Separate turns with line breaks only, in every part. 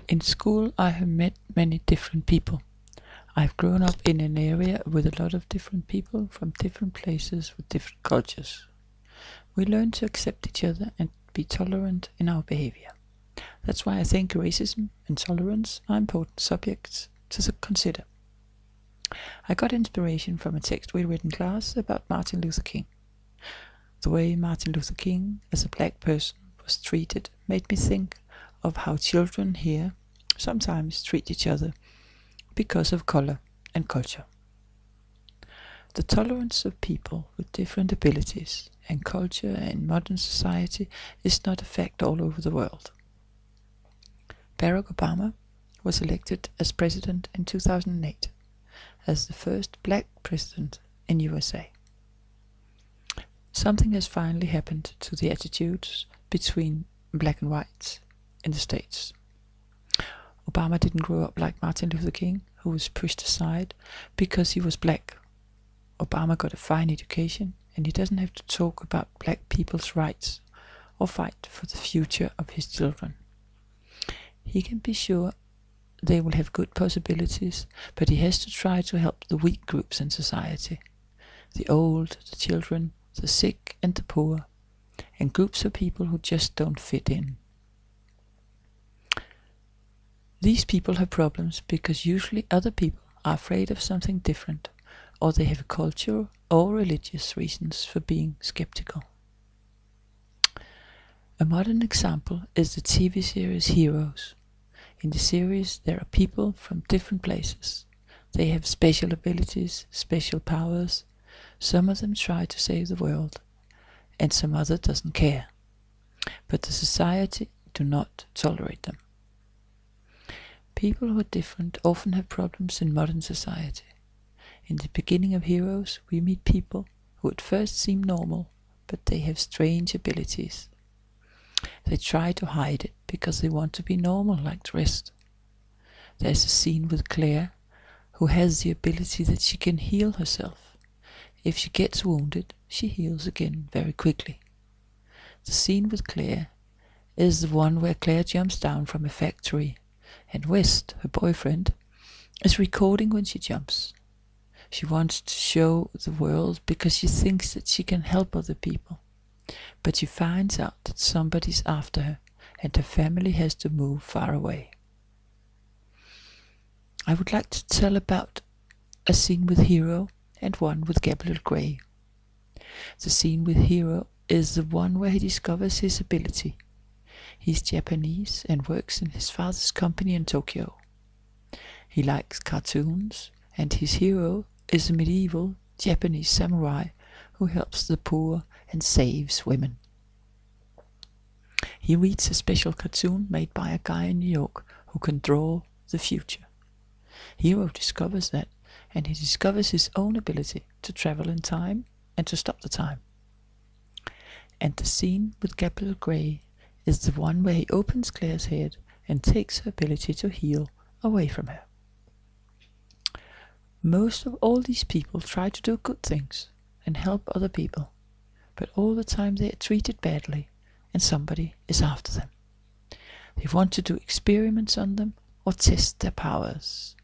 In school, I have met many different people. I've grown up in an area with a lot of different people from different places with different cultures. We learn to accept each other and be tolerant in our behavior. That's why I think racism and tolerance are important subjects to consider. I got inspiration from a text we read in class about Martin Luther King. The way Martin Luther King, as a black person, was treated made me think of how children here sometimes treat each other because of color and culture. The tolerance of people with different abilities and culture in modern society is not a fact all over the world. Barack Obama was elected as president in 2008 as the first black president in USA. Something has finally happened to the attitudes between black and whites in the States. Obama didn't grow up like Martin Luther King, who was pushed aside because he was black. Obama got a fine education, and he doesn't have to talk about black people's rights or fight for the future of his children. He can be sure they will have good possibilities, but he has to try to help the weak groups in society: the old, the children, the sick and the poor, and groups of people who just don't fit in. These people have problems because usually other people are afraid of something different, or they have cultural or religious reasons for being skeptical. A modern example is the TV series Heroes. In the series there are people from different places. They have special abilities, special powers. Some of them try to save the world, and some other doesn't care. But the society do not tolerate them. People who are different often have problems in modern society. In the beginning of Heroes, we meet people who at first seem normal, but they have strange abilities. They try to hide it because they want to be normal like the rest. There's a scene with Claire, who has the ability that she can heal herself. If she gets wounded, she heals again very quickly. The scene with Claire is the one where Claire jumps down from a factory, and West, her boyfriend, is recording when she jumps. She wants to show the world because she thinks that she can help other people. But she finds out that somebody's after her, and her family has to move far away. I would like to tell about a scene with Hero and one with Gabriel Gray. The scene with Hero is the one where he discovers his ability. He's Japanese and works in his father's company in Tokyo. He likes cartoons, and his hero is a medieval Japanese samurai who helps the poor and saves women. He reads a special cartoon made by a guy in New York who can draw the future. Hero discovers that, and he discovers his own ability to travel in time and to stop the time. And the scene with Gabriel Gray is the one where he opens Claire's head and takes her ability to heal away from her. Most of all these people try to do good things and help other people, but all the time they are treated badly and somebody is after them. They want to do experiments on them or test their powers.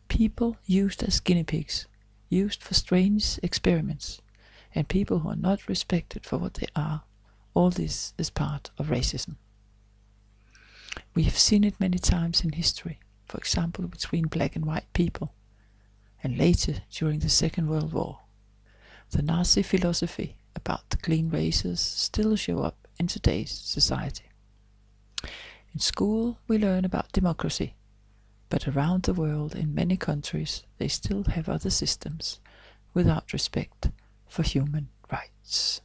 People used as guinea pigs, used for strange experiments, and people who are not respected for what they are. All this is part of racism. We have seen it many times in history, for example between black and white people, and later during the Second World War. The Nazi philosophy about the clean races still show up in today's society. In school we learn about democracy, but around the world in many countries they still have other systems without respect for human rights.